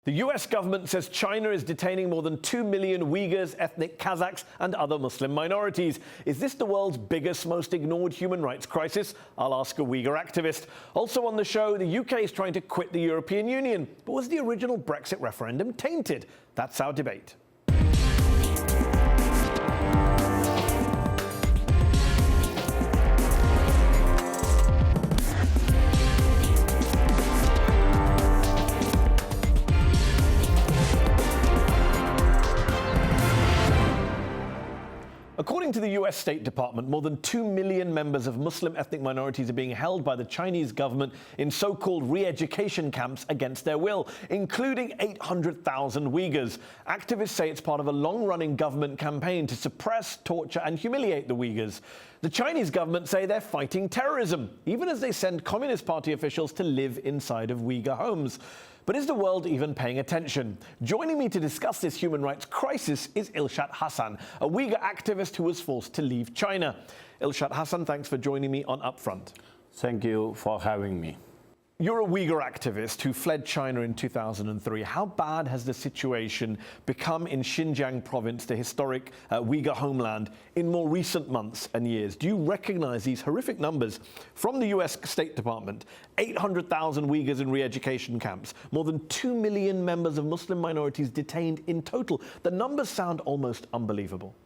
The US government says China is detaining more than 2 million Uyghurs, ethnic Kazakhs and other Muslim minorities. Is this the world's biggest, most ignored human rights crisis? I'll ask a Uyghur activist. Also on the show, the UK is trying to quit the European Union. But was the original Brexit referendum tainted? That's our debate. According to the US State Department, more than 2 million members of Muslim ethnic minorities are being held by the Chinese government in so-called re-education camps against their will, including 800,000 Uyghurs. Activists say it's part of a long-running government campaign to suppress, torture and humiliate the Uyghurs. The Chinese government say they're fighting terrorism, even as they send Communist Party officials to live inside of Uyghur homes. But is the world even paying attention? Joining me to discuss this human rights crisis is Ilshat Hassan, a Uyghur activist who was forced to leave China. Ilshat Hassan, thanks for joining me on UpFront. Thank you for having me. You're a Uyghur activist who fled China in 2003. How bad has the situation become in Xinjiang province, the historic Uyghur homeland, in more recent months and years? Do you recognize these horrific numbers from the US State Department? 800,000 Uyghurs in re-education camps, more than 2 million members of Muslim minorities detained in total. The numbers sound almost unbelievable.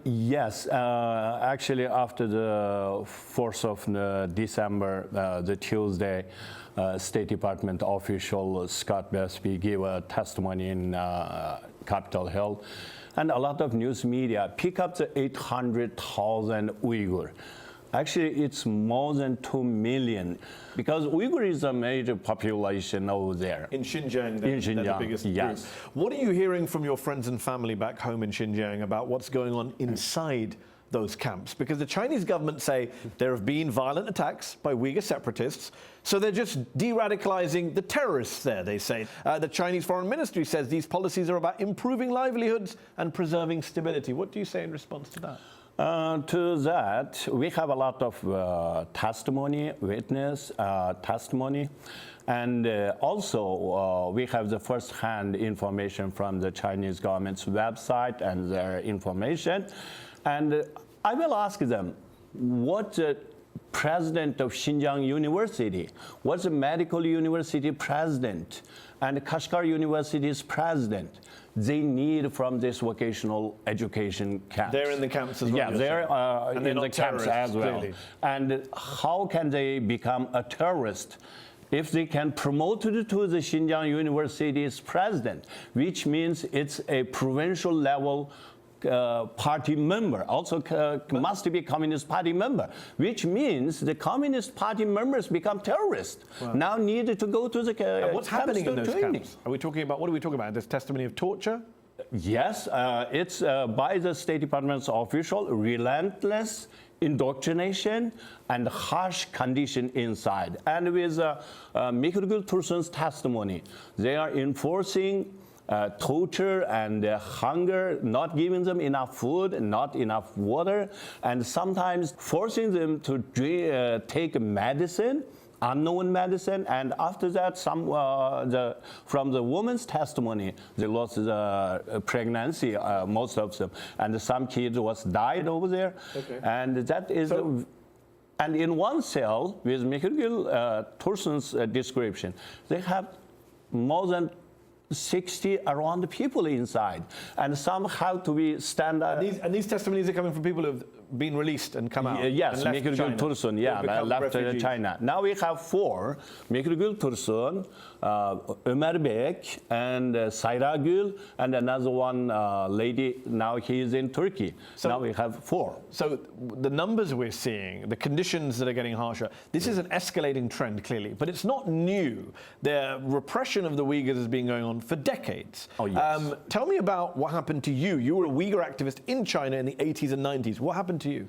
Yes, actually after the 4th of December, the Tuesday, State Department official Scott Besby gave a testimony in Capitol Hill, and a lot of news media pick up the 800,000 Uyghur. Actually, it's more than 2 million, because Uyghur is a major population over there. In Xinjiang, they're the biggest yes. group. What are you hearing from your friends and family back home in Xinjiang about what's going on inside those camps? Because the Chinese government say there have been violent attacks by Uyghur separatists, so they're just de-radicalizing the terrorists there, they say. The Chinese Foreign Ministry says these policies are about improving livelihoods and preserving stability. What do you say in response to that? To that, we have a lot of testimony, witness testimony, and also we have the first-hand information from the Chinese government's website and their information. And I will ask them, what the president of Xinjiang University, what's the medical university president, and Kashgar University's president, they need from this vocational education camp. They're in the camps as well. Yeah, they're in the camps as well. Clearly. And how can they become a terrorist if they can promote it to the Xinjiang University's president, which means it's a provincial level party member, also must be Communist Party member, which means the Communist Party members become terrorists. Wow. Now need to go to the and what's happening in those camps? Are we talking about, what are we talking about? There's testimony of torture? Yes, it's by the State Department's official, relentless indoctrination and harsh condition inside. And with Mikirgul Tursun's testimony, they are enforcing torture and hunger, not giving them enough food, not enough water, and sometimes forcing them to take medicine, unknown medicine, and after that, from the woman's testimony, they lost the pregnancy, most of them, and some kids was died over there, okay. And that is. And in one cell, with Mikirgul Tursun's description, they have more than 60 around people inside, and some have to be stand up. And these testimonies are coming from people who have been released and come out. Yes, Mikirgul Tursun, yeah, left China. Now we have 4: Mikirgul Tursun, Ömer Bek, and Sayra Gül, and another one lady. Now he is in Turkey. So, now we have 4. So the numbers we're seeing, the conditions that are getting harsher, this is an escalating trend clearly, but it's not new. The repression of the Uyghurs has been going on for decades. Oh, yes. Tell me about what happened to you. You were a Uyghur activist in China in the 80s and 90s. What happened to you?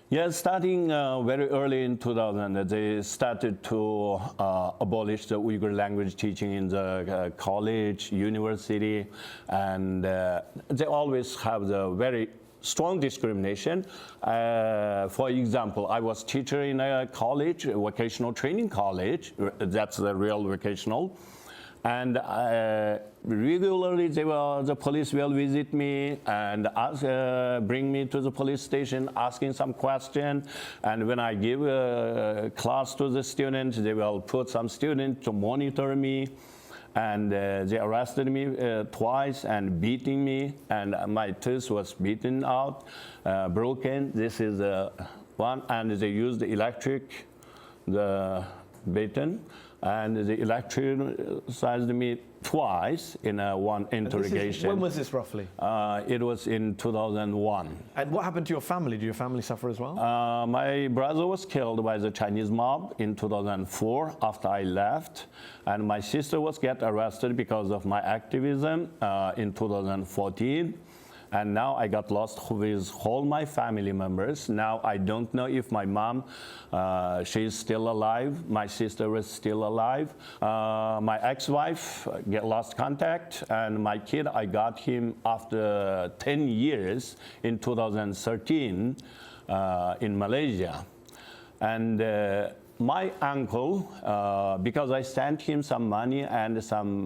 Yeah, starting very early in 2000, they started to abolish the Uyghur language teaching in the college, university, and they always have the very strong discrimination. For example, I was teacher in a college, a vocational training college. That's the real vocational. And regularly, the police will visit me and bring me to the police station, asking some question. And when I give a class to the students, they will put some students to monitor me. And they arrested me twice and beating me. And my tooth was beaten out, broken. This is one. And they used the baton. And they electrocuted me twice in one interrogation. When was this roughly? It was in 2001. And what happened to your family? Did your family suffer as well? My brother was killed by the Chinese mob in 2004 after I left. And my sister was get arrested because of my activism in 2014. And now I got lost with all my family members. Now I don't know if my mom, she's still alive. My sister is still alive. My ex-wife lost contact. And my kid, I got him after 10 years in 2013 in Malaysia. And my uncle, because I sent him some money and some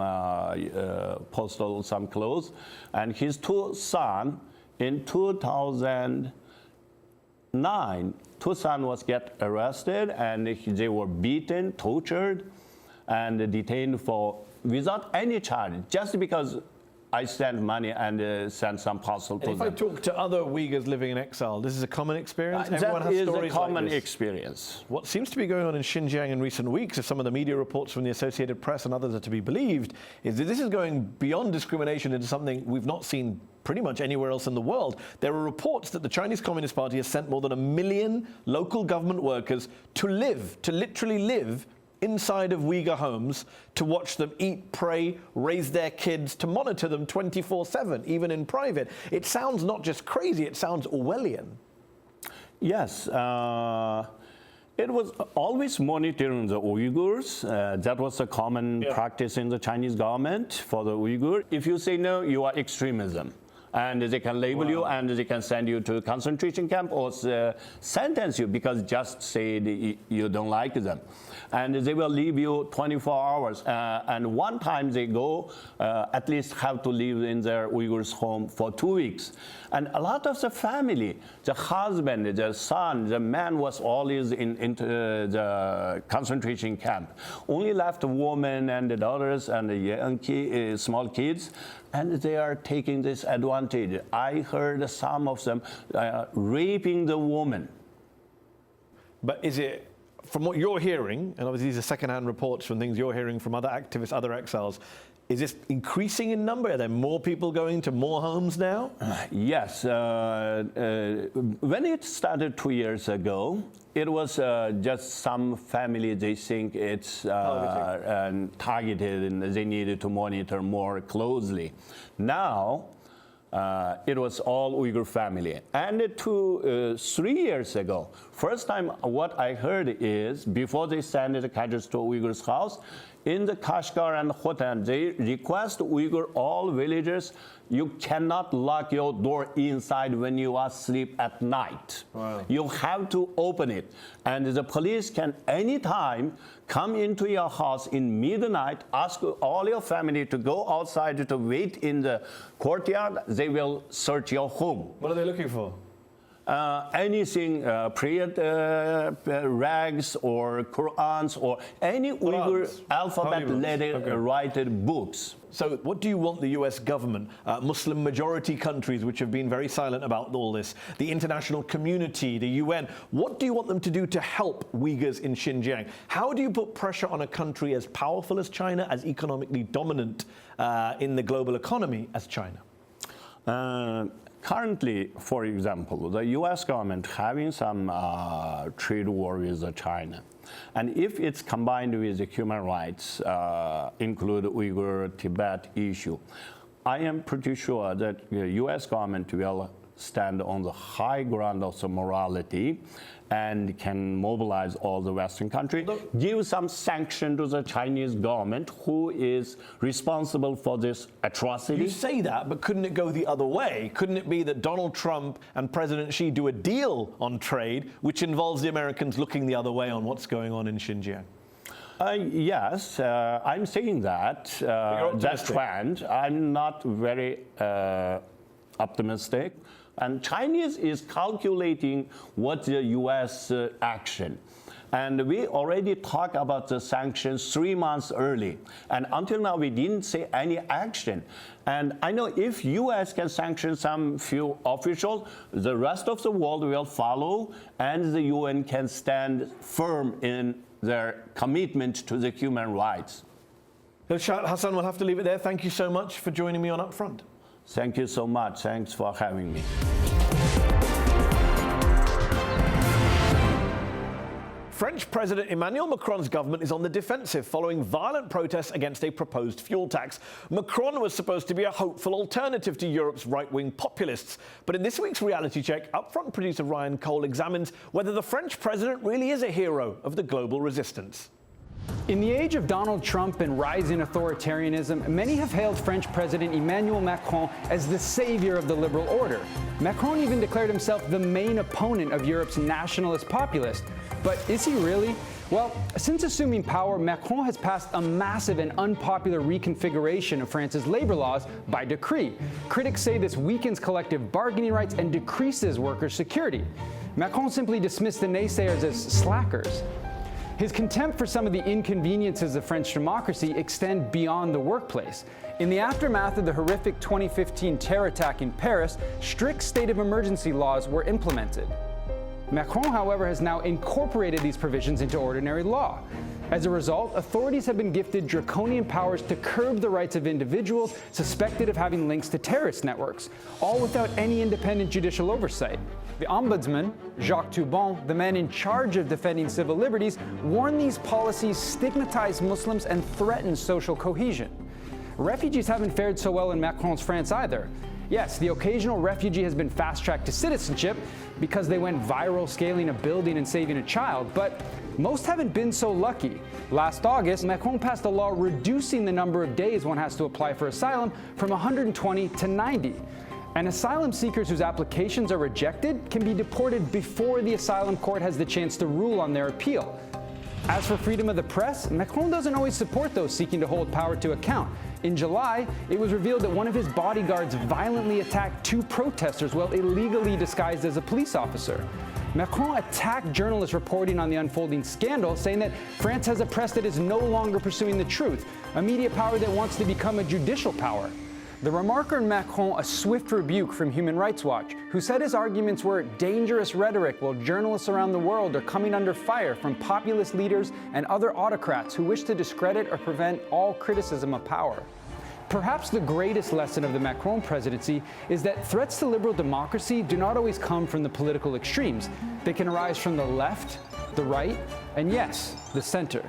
some clothes, and his two sons in 2009, two sons was get arrested and they were beaten, tortured, and detained for without any charge, just because I sent money and sent some parcel to them. If I talk to other Uyghurs living in exile, this is a common experience? Everyone has stories a common like experience. What seems to be going on in Xinjiang in recent weeks, if some of the media reports from the Associated Press and others are to be believed, is that this is going beyond discrimination into something we've not seen pretty much anywhere else in the world. There are reports that the Chinese Communist Party has sent more than 1 million local government workers to literally live inside of Uyghur homes, to watch them eat, pray, raise their kids, to monitor them 24/7, even in private. It sounds not just crazy, it sounds Orwellian. Yes. It was always monitoring the Uyghurs. That was a common practice in the Chinese government for the Uyghur. If you say no, you are extremism. And they can label you and they can send you to a concentration camp or sentence you because just say you don't like them. And they will leave you 24 hours. And one time they go, at least have to live in their Uyghurs' home for 2 weeks. And a lot of the family, the husband, the son, the man was always in the concentration camp. Only left the woman and the daughters and the young small kids. And they are taking this advantage. I heard some of them raping the woman. But is it, from what you're hearing, and obviously these are second-hand reports from things you're hearing from other activists, other exiles, is this increasing in number? Are there more people going to more homes now? Yes. When it started 2 years ago, it was just some family, they think it's targeted and they needed to monitor more closely. Now, it was all Uyghur family. And 3 years ago, first time what I heard is, before they send the cadres to Uyghur's house, in the Kashgar and Khotan, they request Uyghur, all villagers, you cannot lock your door inside when you are asleep at night. Wow. You have to open it. And the police can anytime come into your house in midnight, ask all your family to go outside to wait in the courtyard. They will search your home. What are they looking for? Anything, prayer rags or Qurans or any Uyghur alphabet letter written books. So what do you want the US government, Muslim majority countries which have been very silent about all this, the international community, the UN, what do you want them to do to help Uyghurs in Xinjiang? How do you put pressure on a country as powerful as China, as economically dominant in the global economy as China? Currently, for example, the US government having some trade war with China. And if it's combined with the human rights, include Uyghur, Tibet issue, I am pretty sure that the US government will stand on the high ground of the morality and can mobilize all the Western countries, give some sanction to the Chinese government who is responsible for this atrocity. You say that, but couldn't it go the other way? Couldn't it be that Donald Trump and President Xi do a deal on trade which involves the Americans looking the other way on what's going on in Xinjiang? Yes, I'm saying that that trend. I'm not very optimistic, and Chinese is calculating what the U.S. Action. And we already talked about the sanctions 3 months early. And until now, we didn't see any action. And I know if U.S. can sanction some few officials, the rest of the world will follow, and the UN can stand firm in their commitment to the human rights. Ilshat Hassan, we'll have to leave it there. Thank you so much for joining me on UpFront. Thank you so much. Thanks for having me. French President Emmanuel Macron's government is on the defensive following violent protests against a proposed fuel tax. Macron was supposed to be a hopeful alternative to Europe's right-wing populists. But in this week's reality check, UpFront producer Ryan Cole examines whether the French president really is a hero of the global resistance. In the age of Donald Trump and rising authoritarianism, many have hailed French President Emmanuel Macron as the savior of the liberal order. Macron even declared himself the main opponent of Europe's nationalist populist. But is he really? Well, since assuming power, Macron has passed a massive and unpopular reconfiguration of France's labor laws by decree. Critics say this weakens collective bargaining rights and decreases workers' security. Macron simply dismissed the naysayers as slackers. His contempt for some of the inconveniences of French democracy extend beyond the workplace. In the aftermath of the horrific 2015 terror attack in Paris, strict state of emergency laws were implemented. Macron, however, has now incorporated these provisions into ordinary law. As a result, authorities have been gifted draconian powers to curb the rights of individuals suspected of having links to terrorist networks, all without any independent judicial oversight. The ombudsman, Jacques Toubon, the man in charge of defending civil liberties, warned these policies stigmatize Muslims and threaten social cohesion. Refugees haven't fared so well in Macron's France either. Yes, the occasional refugee has been fast-tracked to citizenship because they went viral scaling a building and saving a child, but most haven't been so lucky. Last August, Macron passed a law reducing the number of days one has to apply for asylum from 120 to 90. And asylum seekers whose applications are rejected can be deported before the asylum court has the chance to rule on their appeal. As for freedom of the press, Macron doesn't always support those seeking to hold power to account. In July, it was revealed that one of his bodyguards violently attacked 2 protesters while illegally disguised as a police officer. Macron attacked journalists reporting on the unfolding scandal, saying that France has a press that is no longer pursuing the truth, a media power that wants to become a judicial power. The remark earned Macron a swift rebuke from Human Rights Watch, who said his arguments were dangerous rhetoric while journalists around the world are coming under fire from populist leaders and other autocrats who wish to discredit or prevent all criticism of power. Perhaps the greatest lesson of the Macron presidency is that threats to liberal democracy do not always come from the political extremes. They can arise from the left, the right, and yes, the center.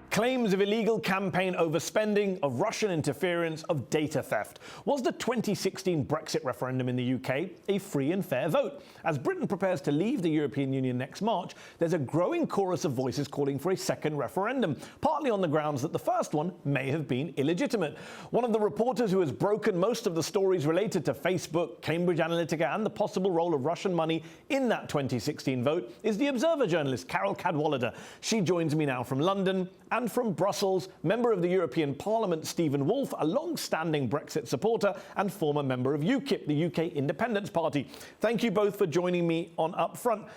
Claims of illegal campaign overspending, of Russian interference, of data theft. Was the 2016 Brexit referendum in the UK a free and fair vote? As Britain prepares to leave the European Union next March, there's a growing chorus of voices calling for a second referendum, partly on the grounds that the first one may have been illegitimate. One of the reporters who has broken most of the stories related to Facebook, Cambridge Analytica, and the possible role of Russian money in that 2016 vote is the Observer journalist Carol Cadwallader. She joins me now from London. And from Brussels, member of the European Parliament Stephen Woolfe, a long-standing Brexit supporter and former member of UKIP, the UK Independence Party. Thank you both for joining me on UpFront.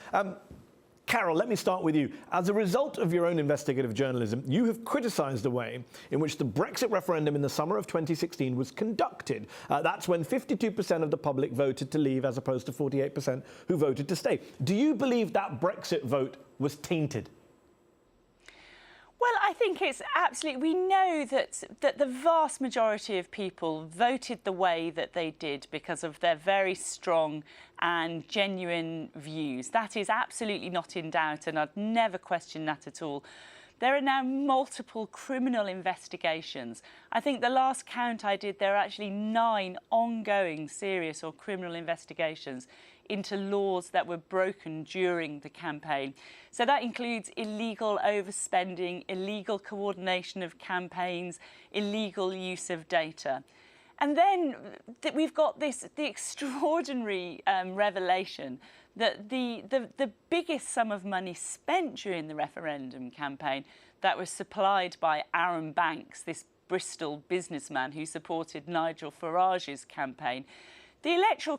Carol, let me start with you. As a result of your own investigative journalism, you have criticised the way in which the Brexit referendum in the summer of 2016 was conducted. That's when 52% of the public voted to leave as opposed to 48% who voted to stay. Do you believe that Brexit vote was tainted? Well, I think it's absolutely... We know that the vast majority of people voted the way that they did because of their very strong and genuine views. That is absolutely not in doubt, and I'd never question that at all. There are now multiple criminal investigations. I think the last count I did, there are actually 9 ongoing serious or criminal investigations into laws that were broken during the campaign. So that includes illegal overspending, illegal coordination of campaigns, illegal use of data. And then we've got the extraordinary revelation that the biggest sum of money spent during the referendum campaign that was supplied by Aaron Banks, this Bristol businessman who supported Nigel Farage's campaign. The Electoral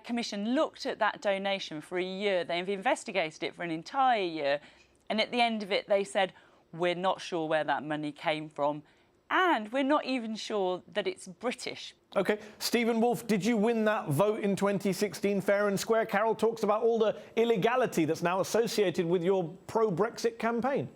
Commission looked at that donation for a year. They've investigated it for an entire year. And at the end of it, they said, we're not sure where that money came from. And we're not even sure that it's British. OK. Stephen Woolfe, did you win that vote in 2016 fair and square? Carol talks about all the illegality that's now associated with your pro-Brexit campaign.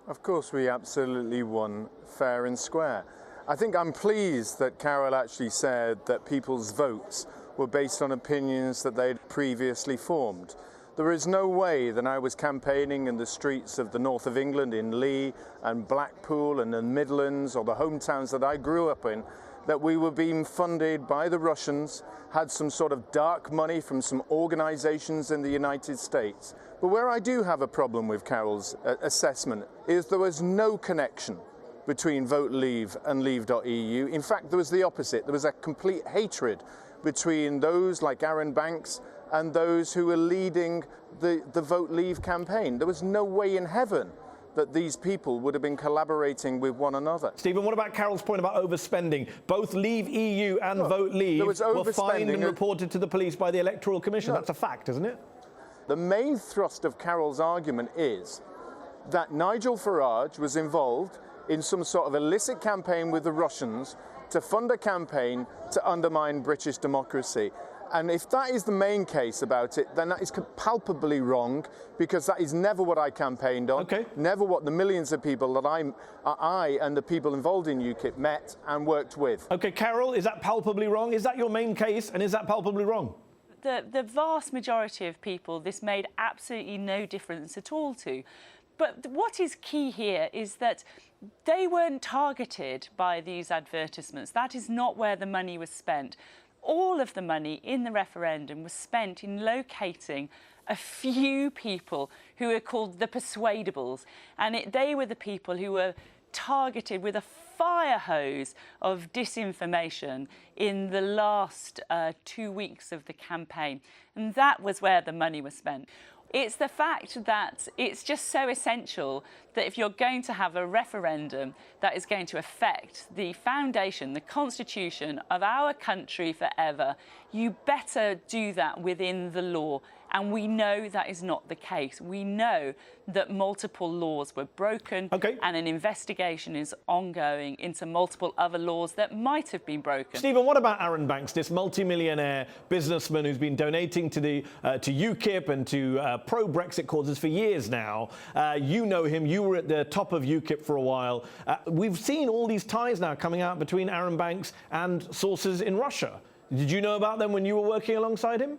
Of course, we absolutely won fair and square. I think I'm pleased that Carol actually said that people's votes were based on opinions that they'd previously formed. There is no way that I was campaigning in the streets of the north of England, in Leigh and Blackpool and the Midlands, or the hometowns that I grew up in, that we were being funded by the Russians, had some sort of dark money from some organizations in the United States. But where I do have a problem with Carol's assessment is there was no connection between Vote Leave and Leave.eu. In fact, there was the opposite. There was a complete hatred between those like Aaron Banks and those who were leading the Vote Leave campaign. There was no way in heaven that these people would have been collaborating with one another. Stephen, what about Carol's point about overspending? Both Leave EU and Vote Leave were fined and reported to the police by the Electoral Commission. That's a fact, isn't it? The main thrust of Carol's argument is that Nigel Farage was involved in some sort of illicit campaign with the Russians to fund a campaign to undermine British democracy. And if that is the main case about it, then that is palpably wrong, because that is never what I campaigned on, never what the millions of people that I and the people involved in UKIP met and worked with. OK, Carol, is that palpably wrong? Is that your main case, and is that palpably wrong? The vast majority of people, this made absolutely no difference at all to. But what is key here is that they weren't targeted by these advertisements. That is not where the money was spent. All of the money in the referendum was spent in locating a few people who are called the persuadables. And they were the people who were targeted with a fire hose of disinformation in the last 2 weeks of the campaign. And that was where the money was spent. It's the fact that it's just so essential that if you're going to have a referendum that is going to affect the foundation, the constitution of our country forever, you better do that within the law. And we know that is not the case. We know that multiple laws were broken and an investigation is ongoing into multiple other laws that might have been broken. Stephen, what about Aaron Banks, this multi-millionaire businessman who's been donating to UKIP and to pro-Brexit causes for years now? You know him. You were at the top of UKIP for a while. We've seen all these ties now coming out between Aaron Banks and sources in Russia. Did you know about them when you were working alongside him?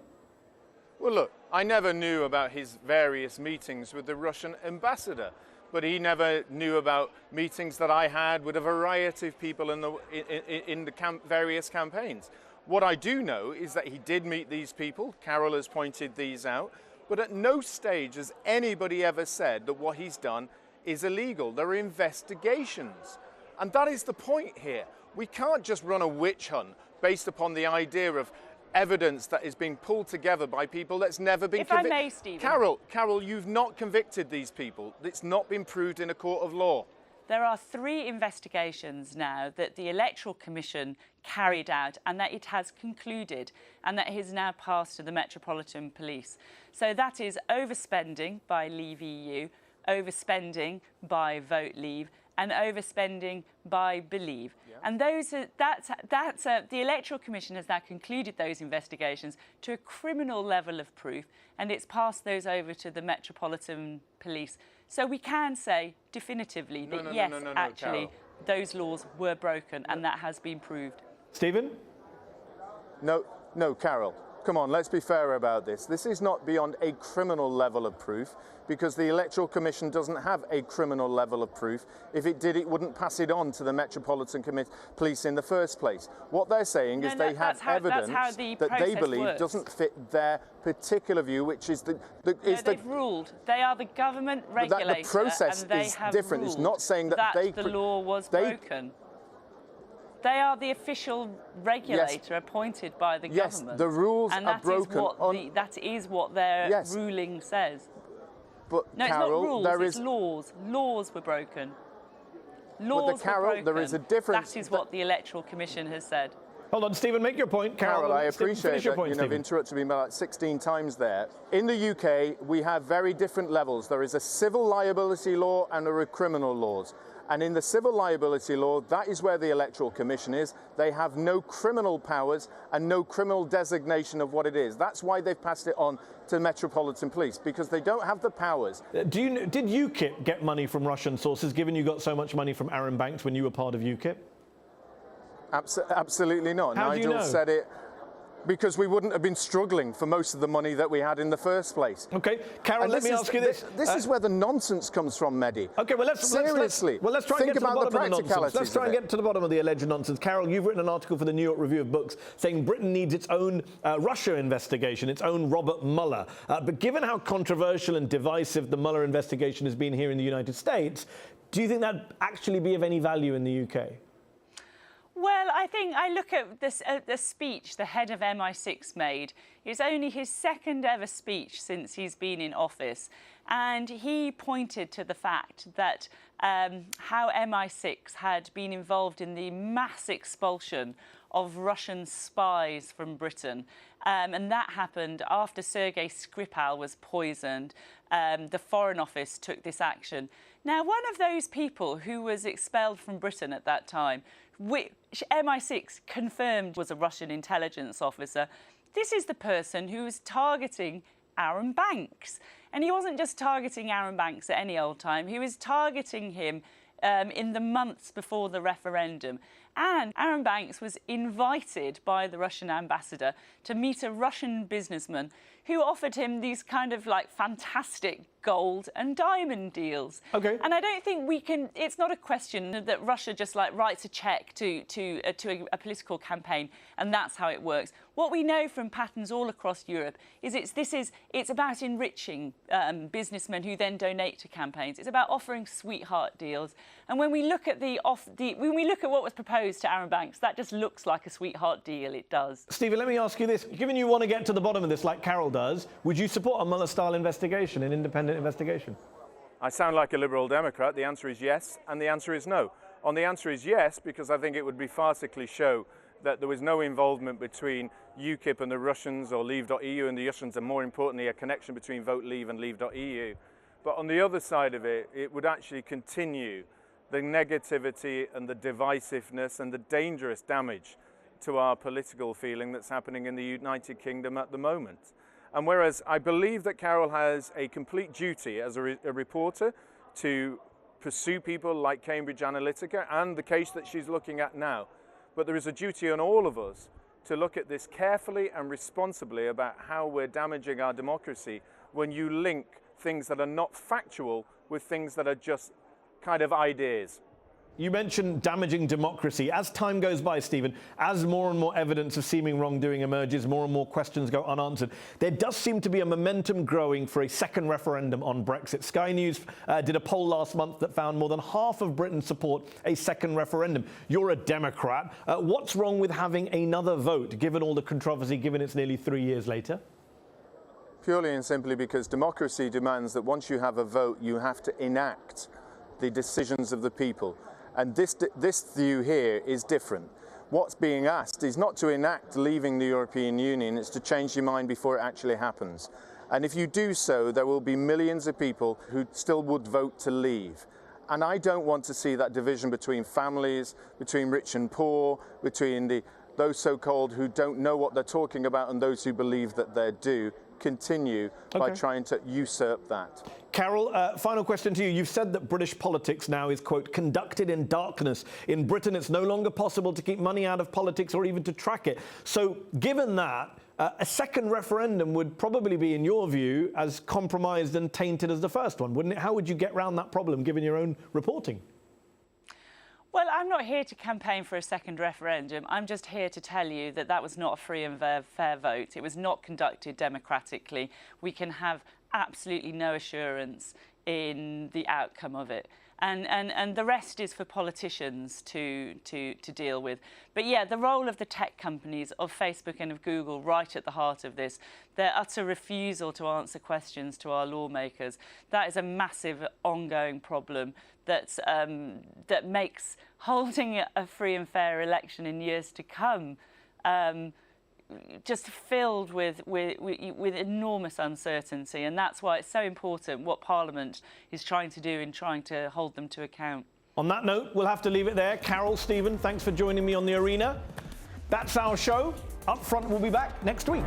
Well, look, I never knew about his various meetings with the Russian ambassador, but he never knew about meetings that I had with a variety of people in the various campaigns. What I do know is that he did meet these people. Carol has pointed these out. But at no stage has anybody ever said that what he's done is illegal. There are investigations. And that is the point here. We can't just run a witch hunt based upon the idea of evidence that is being pulled together by people that's never been convicted. If I may, Stephen. Carol, you've not convicted these people. It's not been proved in a court of law. There are 3 investigations now that the Electoral Commission carried out and that it has concluded and that it has now passed to the Metropolitan Police. So that is overspending by Leave EU, overspending by Vote Leave, and overspending by Believe. Yeah. And the Electoral Commission has now concluded those investigations to a criminal level of proof, and it's passed those over to the Metropolitan Police. So we can say definitively that yes, actually, those laws were broken, and that has been proved. Stephen? No, Carol. Come on, let's be fair about this. This is not beyond a criminal level of proof, because the Electoral Commission doesn't have a criminal level of proof. If it did, it wouldn't pass it on to the Metropolitan Police in the first place. What they're saying is they have evidence that they believe doesn't fit their particular view, which is they've ruled. They are the government regulator, the process and they is have different. ruled it's not saying that the law was broken. They are the official regulator appointed by the government. Yes, the rules are broken. That is what their ruling says. But no, Carol, it's not rules, it's laws. Laws were broken. Laws were broken. There is a difference. That is what the Electoral Commission has said. Hold on, Stephen, make your point. Carol, I appreciate that point, you've interrupted me about 16 times there. In the UK, we have very different levels. There is a civil liability law and there are criminal laws. And in the civil liability law, that is where the Electoral Commission is. They have no criminal powers and no criminal designation of what it is. That's why they've passed it on to the Metropolitan Police, because they don't have the powers. Did UKIP get money from Russian sources, given you got so much money from Arron Banks when you were part of UKIP? Absolutely not. How do you know? Nigel said it because we wouldn't have been struggling for most of the money that we had in the first place. Okay, Carol, let me ask you this. This is where the nonsense comes from, Mehdi. Okay, well, let's try and get to the bottom of the nonsense. Let's try and get to the bottom of the alleged nonsense. Carol, you've written an article for the New York Review of Books saying Britain needs its own Russia investigation, its own Robert Mueller. But given how controversial and divisive the Mueller investigation has been here in the United States, do you think that'd actually be of any value in the UK? Well, I think I look at this the speech the head of MI6 made. It's only his second ever speech since he's been in office. And he pointed to the fact that how MI6 had been involved in the mass expulsion of Russian spies from Britain. And that happened after Sergei Skripal was poisoned. The Foreign Office took this action. Now, one of those people who was expelled from Britain at that time, which MI6 confirmed was a Russian intelligence officer, this is the person who was targeting Arron Banks. And he wasn't just targeting Arron Banks at any old time, he was targeting him in the months before the referendum. And Arron Banks was invited by the Russian ambassador to meet a Russian businessman who offered him these kind of like fantastic gold and diamond deals. Okay. And I don't think we can, it's not a question that Russia just like writes a check to a political campaign and that's how it works. What we know from patterns all across Europe is it's about enriching businessmen who then donate to campaigns. It's about offering sweetheart deals. And when we look at when we look at what was proposed to Arron Banks, that just looks like a sweetheart deal. It does. Stephen, let me ask you this. Given you want to get to the bottom of this like Carol does, would you support a Mueller-style investigation, an independent investigation? I sound like a Liberal Democrat. The answer is yes, and the answer is no. On the answer is yes, because I think it would be farcically show that there was no involvement between UKIP and the Russians or Leave.eu and the Russians, and more importantly, a connection between Vote Leave and Leave.eu. But on the other side of it, it would actually continue the negativity and the divisiveness and the dangerous damage to our political feeling that's happening in the United Kingdom at the moment. And whereas I believe that Carol has a complete duty as a reporter to pursue people like Cambridge Analytica and the case that she's looking at now, but there is a duty on all of us to look at this carefully and responsibly about how we're damaging our democracy when you link things that are not factual with things that are just kind of ideas. You mentioned damaging democracy. As time goes by, Stephen, as more and more evidence of seeming wrongdoing emerges, more and more questions go unanswered, there does seem to be a momentum growing for a second referendum on Brexit. Sky News did a poll last month that found more than half of Britain support a second referendum. You're a Democrat. What's wrong with having another vote, given all the controversy, given it's nearly 3 years later? Purely and simply because democracy demands that once you have a vote, you have to enact the decisions of the people. And this view here is different. What's being asked is not to enact leaving the European Union, it's to change your mind before it actually happens. And if you do so, there will be millions of people who still would vote to leave. And I don't want to see that division between families, between rich and poor, between those so-called who don't know what they're talking about and those who believe that they do, continue by trying to usurp that. Carol, final question to you. You've said that British politics now is, quote, conducted in darkness. In Britain, it's no longer possible to keep money out of politics or even to track it. So given that, a second referendum would probably be, in your view, as compromised and tainted as the first one, wouldn't it? How would you get around that problem, given your own reporting? Well, I'm not here to campaign for a second referendum. I'm just here to tell you that that was not a free and fair vote. It was not conducted democratically. We can have absolutely no assurance in the outcome of it. And the rest is for politicians to deal with. But yeah, the role of the tech companies, of Facebook and of Google, right at the heart of this, their utter refusal to answer questions to our lawmakers, that is a massive ongoing problem that makes holding a free and fair election in years to come just filled with enormous uncertainty, and that's why it's so important what Parliament is trying to do in trying to hold them to account. On that note, we'll have to leave it there. Carol, Stephen, thanks for joining me on The Arena. That's our show. UpFront will be back next week.